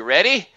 Ready?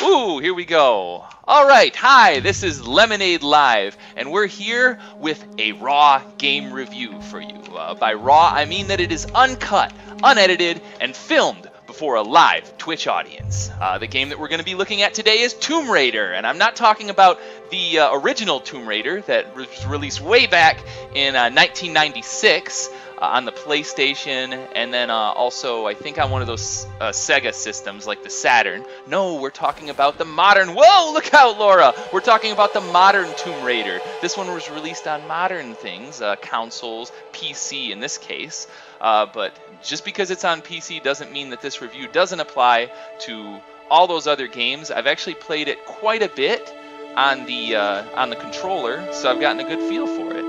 Ooh, here we go. All right, hi, this is Lemonade Live, and we're here with a raw game review for you. By raw, I mean that it is uncut, unedited, and filmed before a live Twitch audience. The game that we're going to be looking at today is Tomb Raider, and I'm not talking about the original Tomb Raider that was released way back in 1996 on the PlayStation, and then also I think on one of those Sega systems like the Saturn. No, we're talking about the modern, whoa, look out, Laura! We're talking about the modern Tomb Raider. This one was released on modern things, consoles, PC in this case, but just because it's on PC doesn't mean that this review doesn't apply to all those other games. I've actually played it quite a bit on the controller, so I've gotten a good feel for it.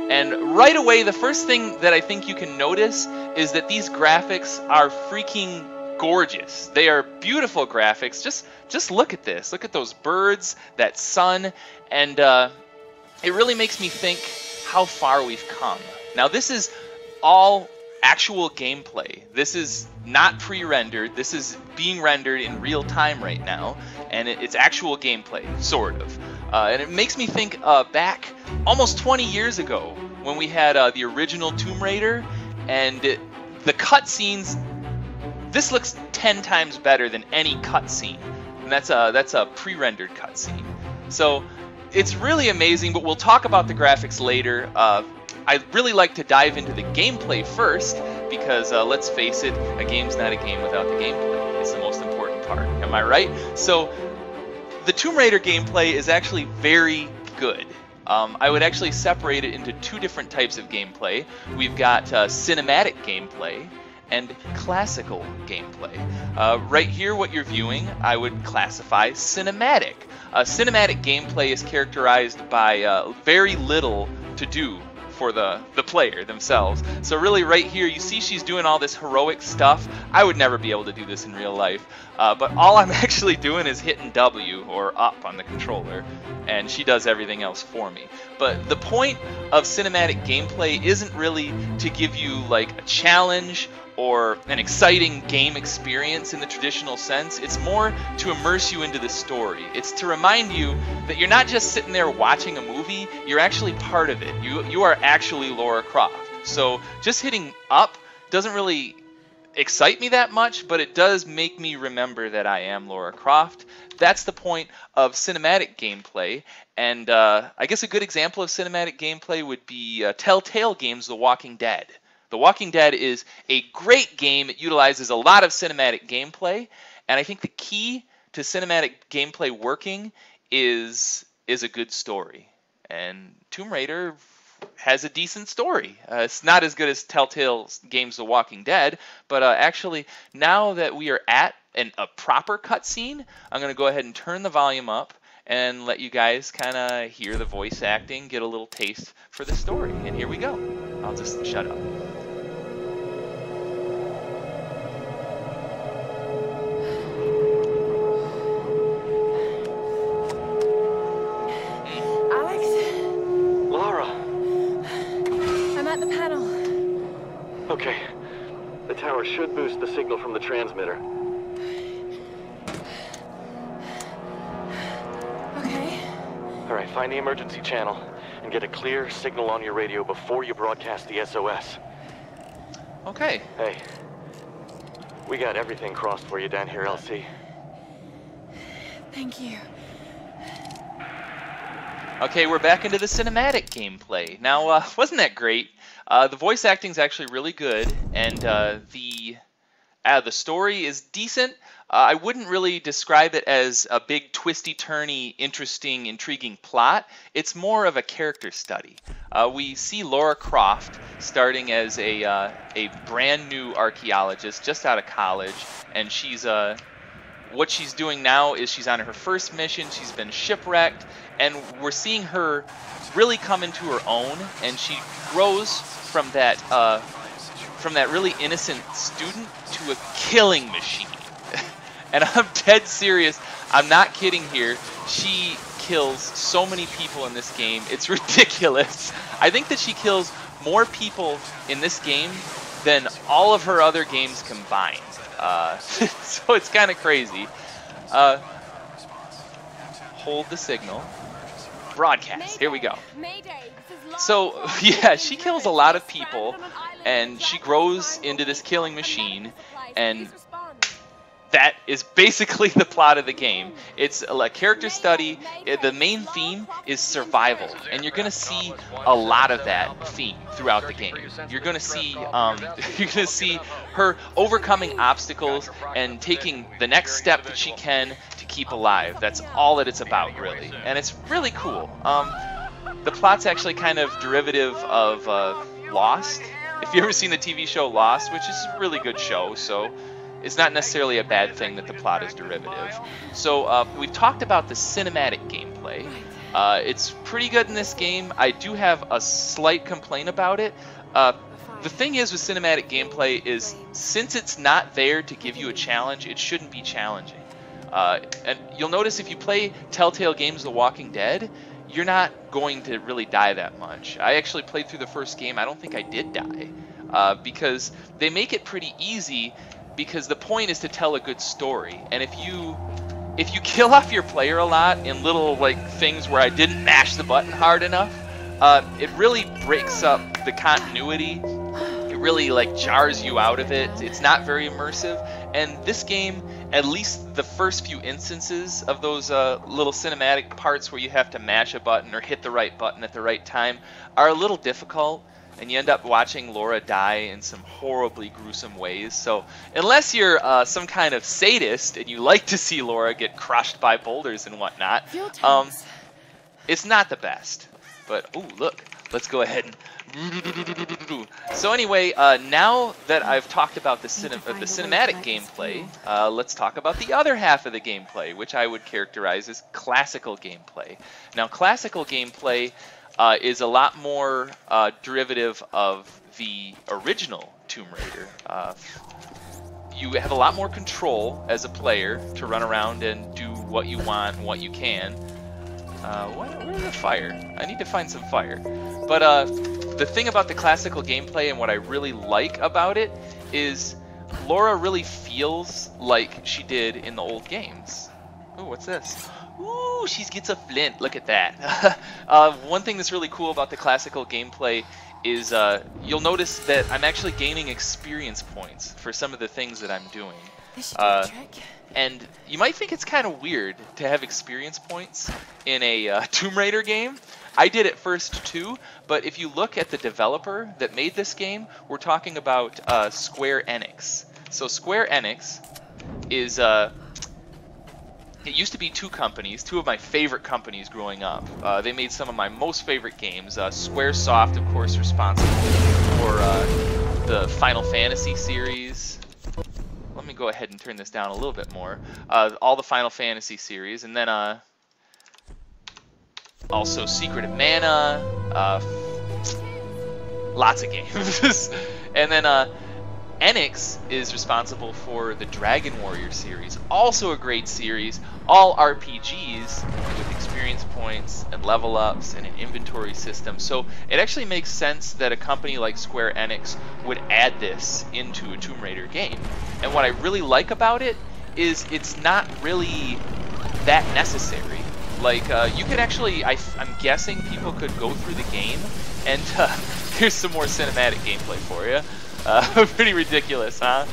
And right away, the first thing that I think you can notice is that these graphics are freaking gorgeous. They are beautiful graphics. Just look at this. Look at those birds, that sun, and it really makes me think how far we've come. Now, this is all actual gameplay. This is not pre-rendered. This is being rendered in real time right now, and it's actual gameplay, sort of. And it makes me think back almost 20 years ago when we had the original Tomb Raider, and the cutscenes. This looks 10 times better than any cutscene, and that's a pre-rendered cutscene. So it's really amazing. But we'll talk about the graphics later. I'd really like to dive into the gameplay first, because let's face it, a game's not a game without the gameplay. It's the most important part. Am I right? So the Tomb Raider gameplay is actually very good. I would actually separate it into two different types of gameplay. We've got cinematic gameplay and classical gameplay. Right here, what you're viewing, I would classify cinematic. Cinematic gameplay is characterized by very little to do for the player themselves. So really right here, you see she's doing all this heroic stuff. I would never be able to do this in real life, but all I'm actually doing is hitting W or up on the controller, and she does everything else for me. But the point of cinematic gameplay isn't really to give you like a challenge or an exciting game experience in the traditional sense. It's more to immerse you into the story. It's to remind you that you're not just sitting there watching a movie, you're actually part of it. You are actually Lara Croft. So just hitting up doesn't really excite me that much, but it does make me remember that I am Lara Croft. That's the point of cinematic gameplay. And I guess a good example of cinematic gameplay would be Telltale Games' The Walking Dead. The Walking Dead is a great game. It utilizes a lot of cinematic gameplay, and I think the key to cinematic gameplay working is a good story. And Tomb Raider has a decent story. It's not as good as Telltale Games' The Walking Dead, but actually, now that we are at a proper cutscene, I'm going to go ahead and turn the volume up and let you guys kind of hear the voice acting, get a little taste for the story. And here we go. I'll just shut up. At the panel. Okay. The tower should boost the signal from the transmitter. Okay. Alright, find the emergency channel and get a clear signal on your radio before you broadcast the SOS. Okay. Hey. We got everything crossed for you down here, LC. Thank you. Okay, we're back into the cinematic gameplay. Now, wasn't that great? The voice acting is actually really good, and the story is decent. I wouldn't really describe it as a big twisty-turny, interesting, intriguing plot. It's more of a character study. We see Lara Croft starting as a brand new archaeologist just out of college, and she's what she's doing now is she's on her first mission. She's been shipwrecked, and we're seeing her really come into her own, and she grows from that really innocent student to a killing machine. And I'm dead serious. I'm not kidding here. She kills so many people in this game. It's ridiculous. I think that she kills more people in this game than all of her other games combined. So it's kind of crazy. hold the signal. Broadcast. Here we go. So, yeah, she kills a lot of people, and she grows into this killing machine, and that is basically the plot of the game. It's a character study. The main theme is survival, and you're going to see a lot of that theme throughout the game. You're going to see her overcoming obstacles and taking the next step that she can to keep alive. That's all that it's about, really, and it's really cool. The plot's actually kind of derivative of Lost. If you've ever seen the TV show Lost, which is a really good show, so it's not necessarily a bad thing that the plot is derivative. So we've talked about the cinematic gameplay. It's pretty good in this game. I do have a slight complaint about it. The thing is with cinematic gameplay is since it's not there to give you a challenge, it shouldn't be challenging. And you'll notice if you play Telltale games The Walking Dead, you're not going to really die that much. I actually played through the first game. I don't think I did die because they make it pretty easy, because the point is to tell a good story. And if you kill off your player a lot in little things where I didn't mash the button hard enough, it really breaks up the continuity. It really jars you out of it. It's not very immersive. And this game, at least the first few instances of those little cinematic parts where you have to mash a button or hit the right button at the right time, are a little difficult. And you end up watching Laura die in some horribly gruesome ways. So unless you're some kind of sadist and you like to see Laura get crushed by boulders and whatnot, it's not the best. But, oh, look, let's go ahead and... So anyway, now that I've talked about the cinematic gameplay, let's talk about the other half of the gameplay, which I would characterize as classical gameplay. Now, classical gameplay is a lot more derivative of the original Tomb Raider. You have a lot more control as a player to run around and do what you want and what you can. Where's the fire? I need to find some fire. But the thing about the classical gameplay and what I really like about it is Laura really feels like she did in the old games. Oh, what's this? Ooh, she gets a flint. Look at that. One thing that's really cool about the classical gameplay is you'll notice that I'm actually gaining experience points for some of the things that I'm doing. And you might think it's kind of weird to have experience points in a Tomb Raider game. I did it first too, but if you look at the developer that made this game, we're talking about Square Enix. So Square Enix is... It used to be two companies, two of my favorite companies growing up. They made some of my most favorite games. Squaresoft, of course, responsible for the Final Fantasy series. Let me go ahead and turn this down a little bit more. All the Final Fantasy series, and then also Secret of Mana, lots of games. And then Enix is responsible for the Dragon Warrior series, also a great series, all RPGs with experience points and level ups and an inventory system. So it actually makes sense that a company like Square Enix would add this into a Tomb Raider game. And what I really like about it is it's not really that necessary. You could actually, I'm guessing people could go through the game, and here's some more cinematic gameplay for you. Pretty ridiculous, huh?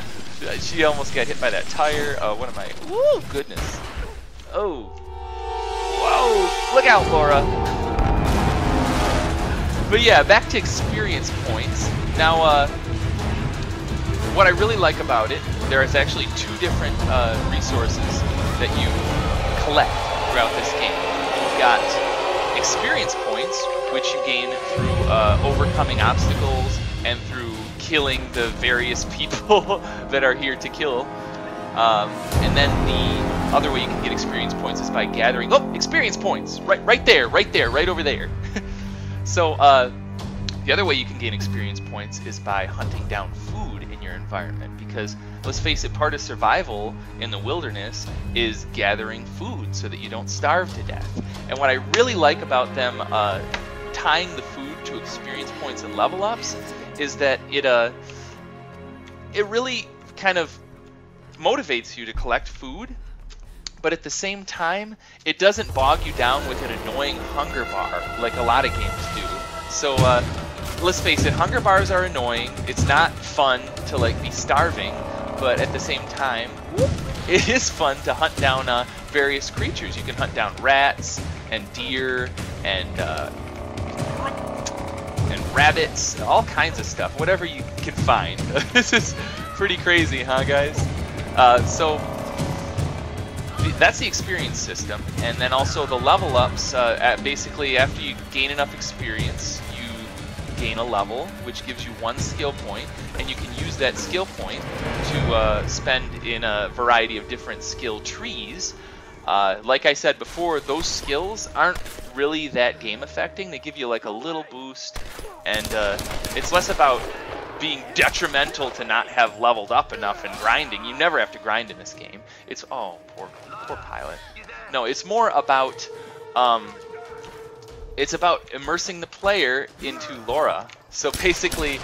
She almost got hit by that tire. What am I? Woo, goodness. Oh. Whoa, look out, Laura. But yeah, back to experience points. Now, what I really like about it, there is actually two different resources that you collect throughout this game. You've got experience points, which you gain through overcoming obstacles and through killing the various people that are here to kill. And then the other way you can get experience points is by gathering... Oh, experience points! Right there, right over there. So, the other way you can gain experience points is by hunting down food in your environment, because, let's face it, part of survival in the wilderness is gathering food so that you don't starve to death. And what I really like about them tying the food to experience points and level ups is that it really kind of motivates you to collect food, but at the same time, it doesn't bog you down with an annoying hunger bar like a lot of games do. So let's face it, hunger bars are annoying. It's not fun to like be starving, but at the same time, it is fun to hunt down various creatures. You can hunt down rats and deer and rabbits, all kinds of stuff, whatever you can find. This is pretty crazy, huh, guys? So that's the experience system, and then also the level ups. Basically, after you gain enough experience, you gain a level, which gives you 1 skill point, and you can use that skill point to spend in a variety of different skill trees. Like I said before, those skills aren't really that game affecting. They give you like a little boost, and it's less about being detrimental to not have leveled up enough and grinding. You never have to grind in this game. It's poor pilot. No, it's more about it's about immersing the player into Lara. So basically,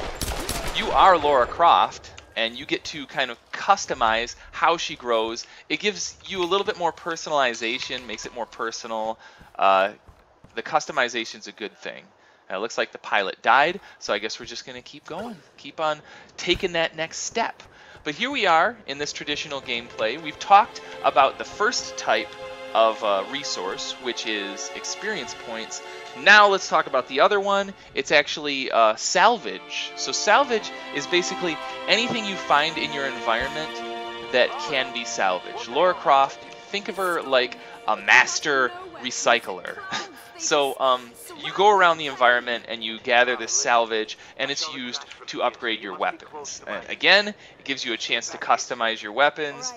you are Lara Croft, and you get to kind of customize how she grows. It gives you a little bit more personalization, makes it more personal. The customization's a good thing. It looks like the pilot died, so I guess we're just going to keep going. Keep on taking that next step. But here we are in this traditional gameplay. We've talked about the first type of resource, which is experience points. Now let's talk about the other one. It's actually salvage. So salvage is basically anything you find in your environment that can be salvaged. Lara Croft, think of her like a master recycler. So you go around the environment and you gather this salvage, and it's used to upgrade your weapons. And again, it gives you a chance to customize your weapons,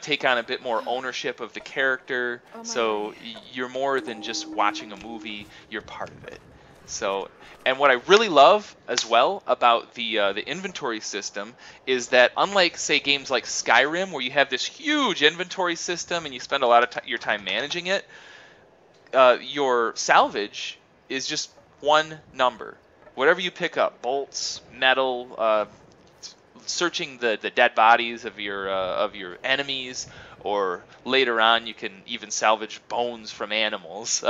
take on a bit more ownership of the character, so you're more than just watching a movie, you're part of it. So, and what I really love as well about the inventory system is that, unlike say games like Skyrim, where you have this huge inventory system and you spend a lot of your time managing it, your salvage is just one number. Whatever you pick up, bolts, metal, searching the dead bodies of your enemies, or later on you can even salvage bones from animals.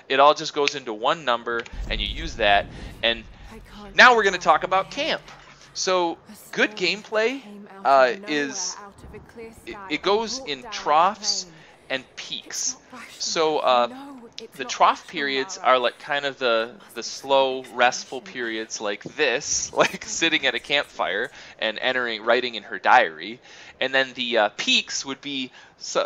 It all just goes into one number, and you use that. And now we're going to talk about camp. So good gameplay it goes in troughs and peaks. So the trough periods are like kind of the slow, restful periods like this, like sitting at a campfire and writing in her diary. And then the peaks would be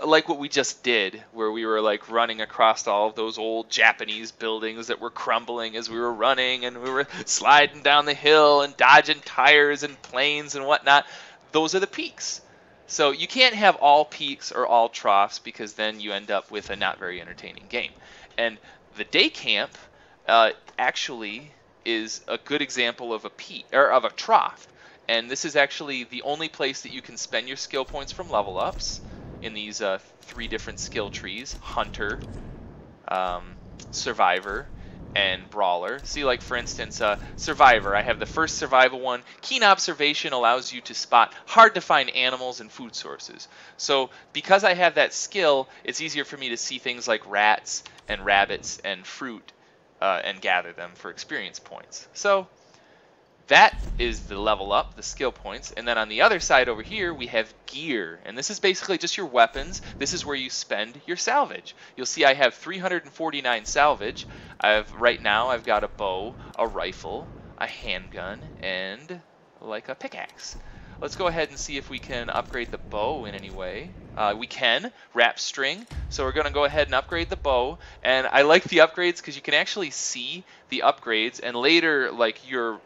like what we just did, where we were like running across all of those old Japanese buildings that were crumbling as we were running, and we were sliding down the hill and dodging tires and planes and whatnot. Those are the peaks. So you can't have all peaks or all troughs, because then you end up with a not very entertaining game. And the day camp actually is a good example of a peak, or of a trough. And this is actually the only place that you can spend your skill points from level ups in these 3 different skill trees: Hunter, Survivor, and Brawler. See, like for instance, Survivor, I have the first survival one. Keen observation allows you to spot hard to find animals and food sources. So because I have that skill, it's easier for me to see things like rats and rabbits and fruit and gather them for experience points. So that is the level up, the skill points. And then on the other side over here, we have gear. And this is basically just your weapons. This is where you spend your salvage. You'll see I have 349 salvage. Right now I've got a bow, a rifle, a handgun, and like a pickaxe. Let's go ahead and see if we can upgrade the bow in any way. We can. Wrap string. So we're going to go ahead and upgrade the bow. And I like the upgrades because you can actually see the upgrades, and later like your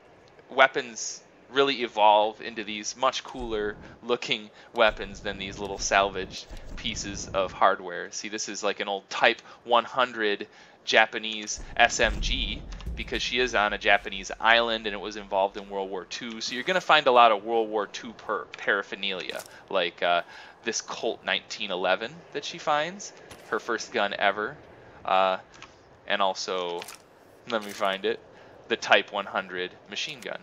weapons really evolve into these much cooler looking weapons than these little salvaged pieces of hardware. See, this is like an old Type 100 Japanese SMG, because she is on a Japanese island and it was involved in World War II. So you're going to find a lot of World War II paraphernalia, like this Colt 1911 that she finds, her first gun ever, and also, let me find it, the Type 100 machine gun,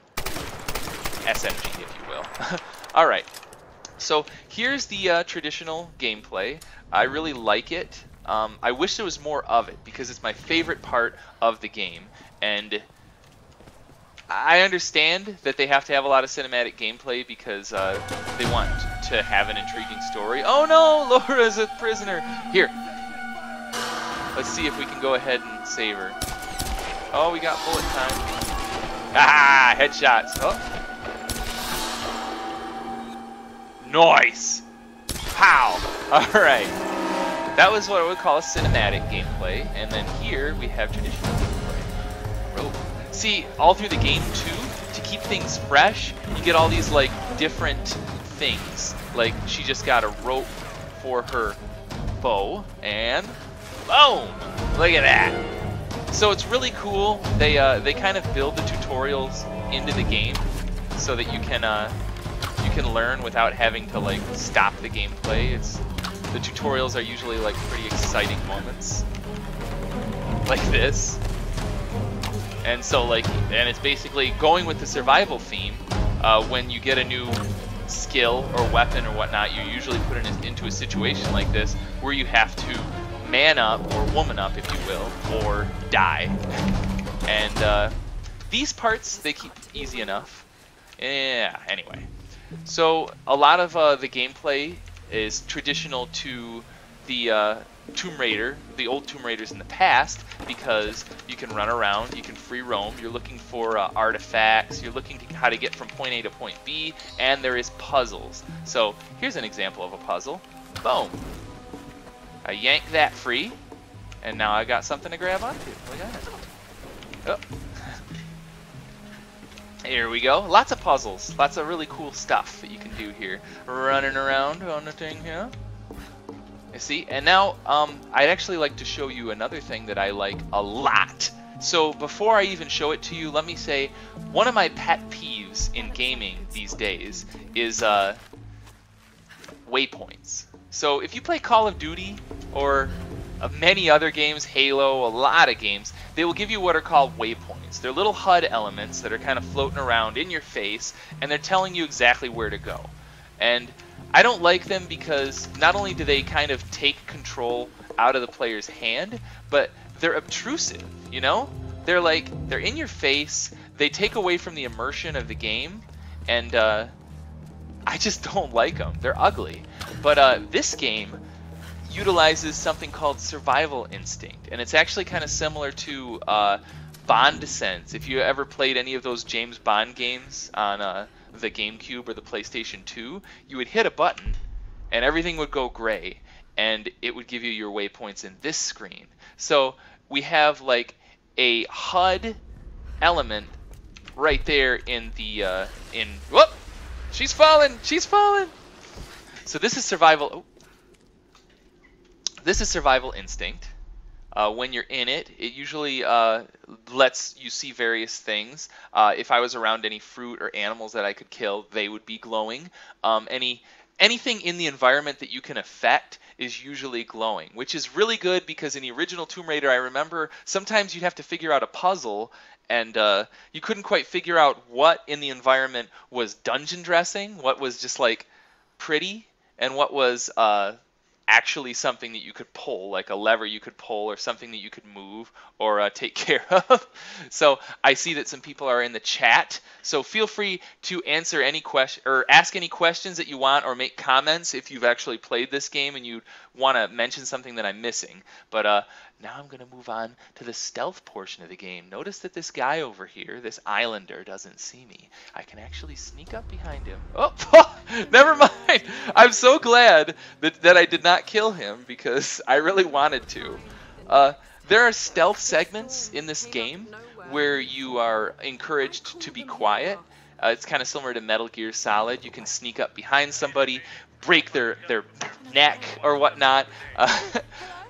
SMG if you will. Alright, So here's the traditional gameplay. I really like it. I wish there was more of it because it's my favorite part of the game. And I understand that they have to have a lot of cinematic gameplay because they want to have an intriguing story. Oh no, Laura's a prisoner. Here, let's see if we can go ahead and save her. Oh, we got bullet time. Ah, headshots. Oh. Nice. Pow. All right. That was what I would call a cinematic gameplay. And then here we have traditional gameplay. Rope. See, all through the game too, to keep things fresh, you get all these like different things. Like she just got a rope for her bow, and boom! Look at that. So it's really cool. They kind of build the tutorials into the game so that you can learn without having to like stop the gameplay. The tutorials are usually like pretty exciting moments, like this. And so and it's basically going with the survival theme. When you get a new skill or weapon or whatnot, you usually put it into a situation like this where you have to man up or woman up, if you will, or die. And these parts, they keep easy enough. Yeah, anyway. So a lot of the gameplay is traditional to the Tomb Raider, the old Tomb Raiders in the past, because you can run around, you can free roam, you're looking for artifacts, you're looking to how to get from point A to point B, and there is puzzles. So here's an example of a puzzle. Boom. I yank that free, and now I got something to grab onto. Look at it. Oh. Here we go. Lots of puzzles. Lots of really cool stuff that you can do here. Running around on the thing here. You see? And now, I'd actually like to show you another thing that I like a lot. So before I even show it to you, let me say one of my pet peeves in gaming these days is waypoints. So if you play Call of Duty or many other games, Halo, a lot of games, they will give you what are called waypoints. They're little HUD elements that are kind of floating around in your face, and they're telling you exactly where to go. And I don't like them because not only do they kind of take control out of the player's hand, but they're obtrusive, you know? They're in your face, they take away from the immersion of the game, and I just don't like them. They're ugly. But this game utilizes something called survival instinct, and it's actually kind of similar to Bond Descent. If you ever played any of those James Bond games on the GameCube or the PlayStation 2, you would hit a button and everything would go gray, and it would give you your waypoints in this screen. So we have like a HUD element right there in the whoop, she's falling. So this is survival. Oh. This is survival instinct. When you're in it, it usually lets you see various things. If I was around any fruit or animals that I could kill, they would be glowing. Anything in the environment that you can affect is usually glowing, which is really good because in the original Tomb Raider, I remember sometimes you'd have to figure out a puzzle, and you couldn't quite figure out what in the environment was dungeon dressing, what was just like pretty, and what was actually something that you could pull, like a lever you could pull or something that you could move or take care of. So I see that some people are in the chat, so feel free to answer any question or ask any questions that you want, or make comments if you've actually played this game and you want to mention something that I'm missing. But now I'm going to move on to the stealth portion of the game. Notice that this guy over here, this islander, doesn't see me. I can actually sneak up behind him. Oh, never mind. I'm so glad that I did not kill him because I really wanted to. There are stealth segments in this game where you are encouraged to be quiet. It's kind of similar to Metal Gear Solid. You can sneak up behind somebody, break their neck or whatnot.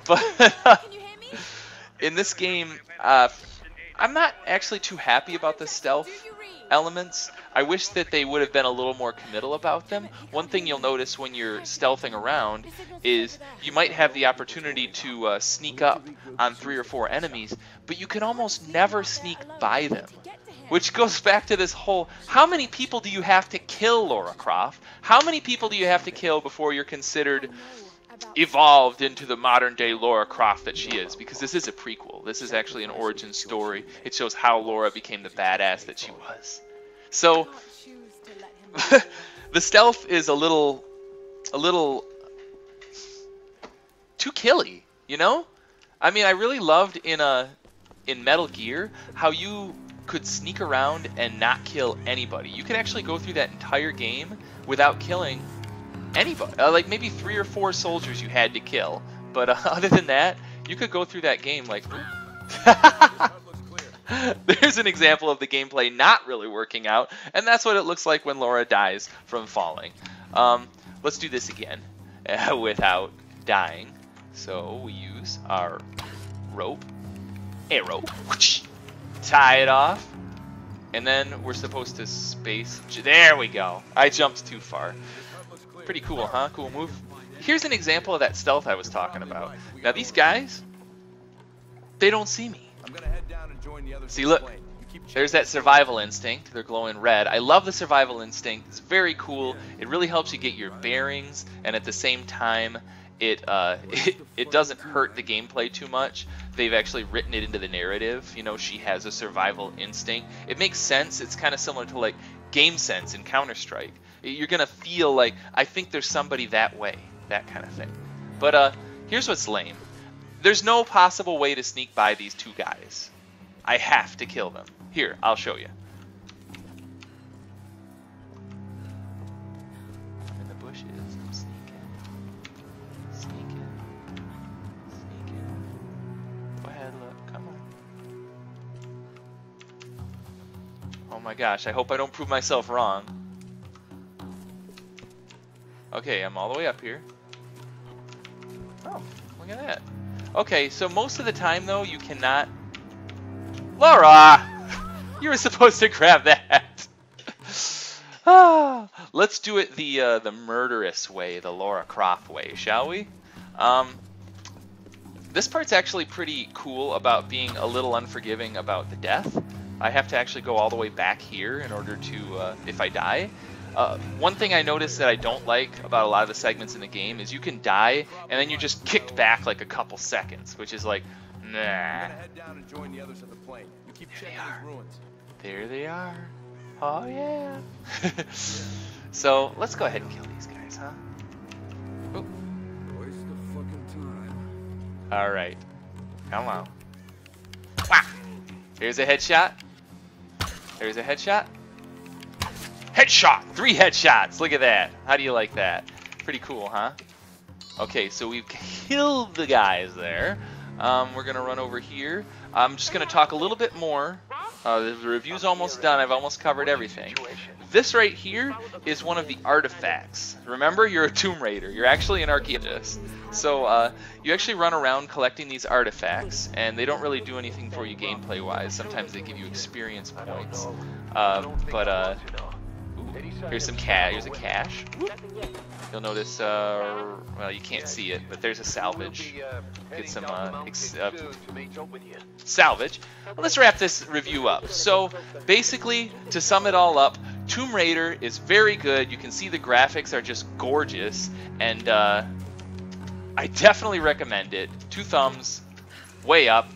But in this game, I'm not actually too happy about the stealth elements. I wish that they would have been a little more committal about them. One thing you'll notice when you're stealthing around is you might have the opportunity to sneak up on 3 or 4 enemies, but you can almost never sneak by them. Which goes back to this whole, how many people do you have to kill, Lara Croft? How many people do you have to kill before you're considered evolved into the modern day Lara Croft that she is? Because this is a prequel. This is actually an origin story. It shows how Lara became the badass that she was. So the stealth is a little too killy, you know? I mean, I really loved in Metal Gear how you could sneak around and not kill anybody. You could actually go through that entire game without killing anybody. Like maybe 3 or 4 soldiers you had to kill, but other than that, you could go through that game like. There's an example of the gameplay not really working out, and that's what it looks like when Lara dies from falling. Let's do this again without dying. So we use our rope, arrow, tie it off, and then we're supposed to space. There we go. I jumped too far. Pretty cool, huh? Cool move. Here's an example of that stealth I was talking about. Now these guys, they don't see me. See, look, there's that survival instinct. They're glowing red. I love the survival instinct. It's very cool. It really helps you get your bearings, and at the same time, it doesn't hurt the gameplay too much. They've actually written it into the narrative. You know, she has a survival instinct. It makes sense. It's kind of similar to like game sense in Counter-Strike. You're gonna feel like, I think there's somebody that way, that kind of thing. But here's what's lame. There's no possible way to sneak by these 2 guys. I have to kill them. Here, I'll show you. I'm in the bushes. I'm sneaking. Sneaking. Go ahead, look. Come on. Oh my gosh, I hope I don't prove myself wrong. Okay, I'm all the way up here. Oh, look at that. Okay, so most of the time though, you cannot... Lara! You were supposed to grab that. Let's do it the murderous way, the Lara Croft way, shall we? This part's actually pretty cool about being a little unforgiving about the death. I have to actually go all the way back here in order to, if I die. One thing I noticed that I don't like about a lot of the segments in the game is you can die and then you're just kicked back like a couple seconds, which is like, nah. There they are. Oh yeah. So let's go ahead and kill these guys, huh? Oh. All right. Come on. Wow. There's a headshot. There's a headshot. Headshot! 3 headshots! Look at that. How do you like that? Pretty cool, huh? Okay, so we've killed the guys there. We're going to run over here. I'm just going to talk a little bit more. The review's almost done. I've almost covered everything. This right here is one of the artifacts. Remember, you're a Tomb Raider. You're actually an archaeologist. So you actually run around collecting these artifacts, and they don't really do anything for you gameplay-wise. Sometimes they give you experience points. Here's some cash. Here's a cache. You'll notice, well, you can't see it, but there's a salvage. Get some salvage. Well, let's wrap this review up. So, basically, to sum it all up, Tomb Raider is very good. You can see the graphics are just gorgeous, and I definitely recommend it. 2 thumbs, way up,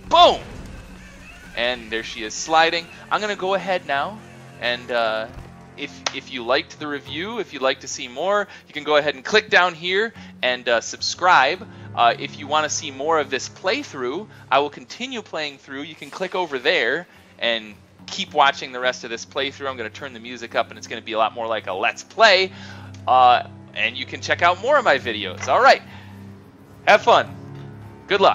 boom! And there she is sliding. I'm going to go ahead now, and if you liked the review, if you'd like to see more, you can go ahead and click down here and subscribe. If you want to see more of this playthrough, I will continue playing through. You can click over there and keep watching the rest of this playthrough. I'm going to turn the music up, and it's going to be a lot more like a Let's Play. And you can check out more of my videos. All right. Have fun. Good luck.